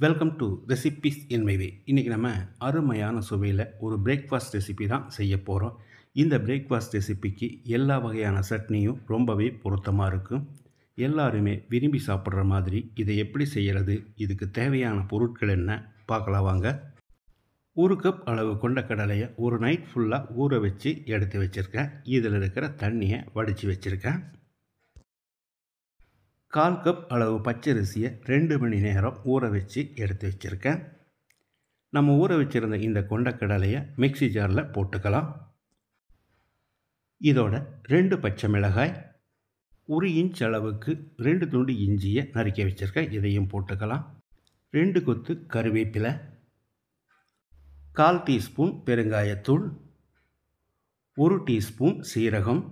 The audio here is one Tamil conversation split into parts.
Welcome to recipes in my way. இன்றைக்கி நம்ம அருமையான சுவையில் ஒரு பிரேக்ஃபாஸ்ட் ரெசிபி தான் செய்ய போகிறோம். இந்த பிரேக்ஃபாஸ்ட் ரெசிபிக்கு எல்லா வகையான சட்னியும் ரொம்பவே பொருத்தமாக இருக்கும். எல்லாருமே விரும்பி சாப்பிட்ற மாதிரி இதை எப்படி செய்கிறது, இதுக்கு தேவையான பொருட்கள் என்ன பார்க்கலாம் வாங்க. 1 கப் அளவு கொண்ட கடலையை ஒரு நைட் ஃபுல்லாக ஊற வச்சு எடுத்து வச்சுருக்கேன். இதில் இருக்கிற தண்ணியை வடித்து வச்சுருக்கேன். 1/4 கப் அளவு பச்சரிசியை 2 மணி நேரம் ஊற வச்சு எடுத்து வச்சுருக்கேன். நம்ம ஊற வச்சுருந்த இந்த கொண்டக்கடலையை மிக்ஸி ஜாரில் போட்டுக்கலாம். இதோட 2 பச்சை மிளகாய், 1 இன்ச் அளவுக்கு 2 துண்டு இஞ்சியை நறுக்கி வச்சுருக்கேன். இதையும் போட்டுக்கலாம். 2 கொத்து கருவேப்பிலை, 1/4 டீஸ்பூன் பெருங்காயத்தூள், 1 டீஸ்பூன் சீரகம்,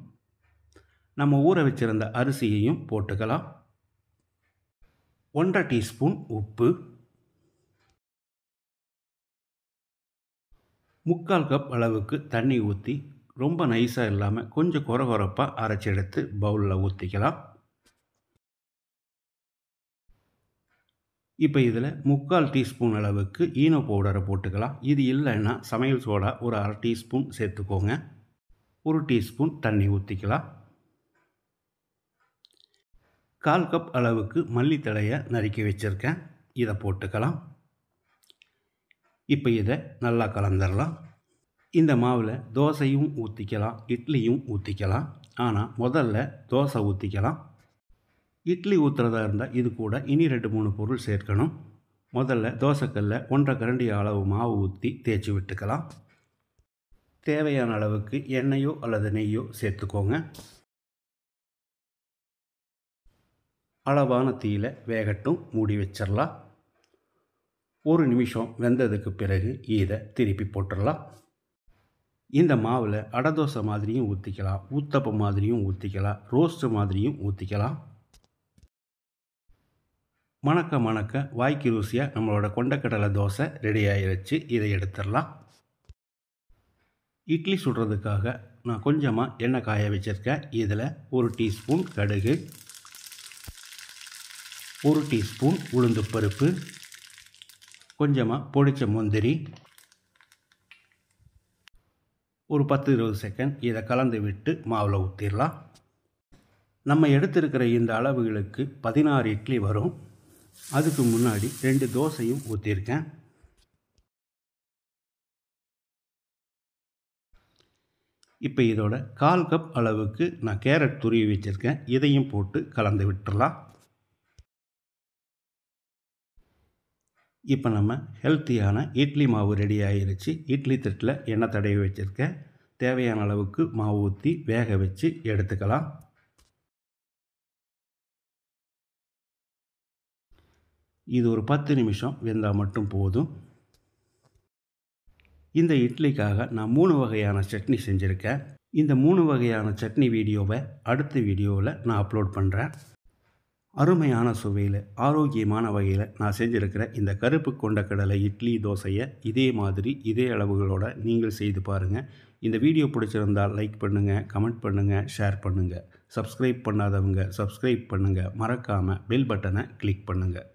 நம்ம ஊற வச்சுருந்த அரிசியையும் போட்டுக்கலாம். 1/2 டீஸ்பூன் உப்பு, 3/4 கப் அளவுக்கு தண்ணி ஊற்றி ரொம்ப நைஸாக இல்லாமல் கொஞ்சம் கொரகொரப்பாக அரைச்சி எடுத்து பவுலில் ஊற்றிக்கலாம். இப்போ இதில் 3/4 டீஸ்பூன் அளவுக்கு ஈனோ பவுடரை போட்டுக்கலாம். இது இல்லைன்னா சமையல் சோடா ஒரு 1/2 டீஸ்பூன் சேர்த்துக்கோங்க. 1 டீஸ்பூன் தண்ணி ஊற்றிக்கலாம். 1/4 கப் அளவுக்கு மல்லித்தழையை நறுக்கி வச்சுருக்கேன். இதை போட்டுக்கலாம். இப்போ இதை நல்லா கலந்துடலாம். இந்த மாவில் தோசையும் ஊற்றிக்கலாம், இட்லியும் ஊற்றிக்கலாம். ஆனால் முதல்ல தோசை ஊற்றிக்கலாம். இட்லி ஊற்றுறதா இருந்தால் இது கூட இனி 2-3 பொருள் சேர்க்கணும். முதல்ல தோசைக்கல்ல 1/2 கரண்டி அளவு மாவு ஊற்றி தேய்ச்சி விட்டுக்கலாம். தேவையான அளவுக்கு எண்ணெயோ அல்லது நெய்யோ சேர்த்துக்கோங்க. அளவான தீயில் வேகட்டும், மூடி வச்சிடலாம். 1 நிமிஷம் வெந்ததுக்கு பிறகு இதை திருப்பி போட்டுடலாம். இந்த மாவில் அடை தோசை மாதிரியும் ஊற்றிக்கலாம், ஊத்தப்பம் மாதிரியும் ஊற்றிக்கலாம், ரோஸ்ட்டு மாதிரியும் ஊற்றிக்கலாம். மணக்க மணக்க வாய்க்கு ருசியாக நம்மளோட கொண்டக்கடலை தோசை ரெடி ஆகிடுச்சு. இதை எடுத்துடலாம். இட்லி சுடுறதுக்காக நான் கொஞ்சமாக எண்ணெய் காய வச்சுருக்கேன். இதில் 1 டீஸ்பூன் கடுகு, 1 டீஸ்பூன் உளுந்து பருப்பு, கொஞ்சமாக பொடிச்ச முந்திரி, ஒரு 10-20 செகண்ட் இதை கலந்து விட்டு மாவில் ஊற்றிடலாம். நம்ம எடுத்திருக்கிற இந்த அளவுகளுக்கு 16 இட்லி வரும். அதுக்கு முன்னாடி 2 தோசையும் ஊற்றிருக்கேன். இப்போ இதோட 1/4 கப் அளவுக்கு நான் கேரட் துருவி வச்சுருக்கேன். இதையும் போட்டு கலந்து விட்டுடலாம். இப்போ நம்ம ஹெல்த்தியான இட்லி மாவு ரெடி ஆகிருச்சு. இட்லி தட்டில் எண்ணெய் தடவி வச்சுருக்கேன். தேவையான அளவுக்கு மாவு ஊற்றி வேக வச்சு எடுத்துக்கலாம். இது ஒரு 10 நிமிஷம் வெந்தால் மட்டும் போதும். இந்த இட்லிக்காக நான் 3 வகையான சட்னி செஞ்சுருக்கேன். இந்த 3 வகையான சட்னி வீடியோவை அடுத்த வீடியோவில் நான் அப்லோட் பண்ணுறேன். அருமையான சுவையில் ஆரோக்கியமான வகையில் நான் செஞ்சுருக்கிற இந்த கருப்பு கொண்டக்கடலை இட்லி தோசையை இதே மாதிரி இதே அளவுகளோடு நீங்கள் செய்து பாருங்கள். இந்த வீடியோ பிடிச்சிருந்தால் லைக் பண்ணுங்கள், கமெண்ட் பண்ணுங்கள், ஷேர் பண்ணுங்கள். சப்ஸ்கிரைப் பண்ணாதவங்க சப்ஸ்கிரைப் பண்ணுங்கள். மறக்காமல் பெல் பட்டனை கிளிக் பண்ணுங்கள்.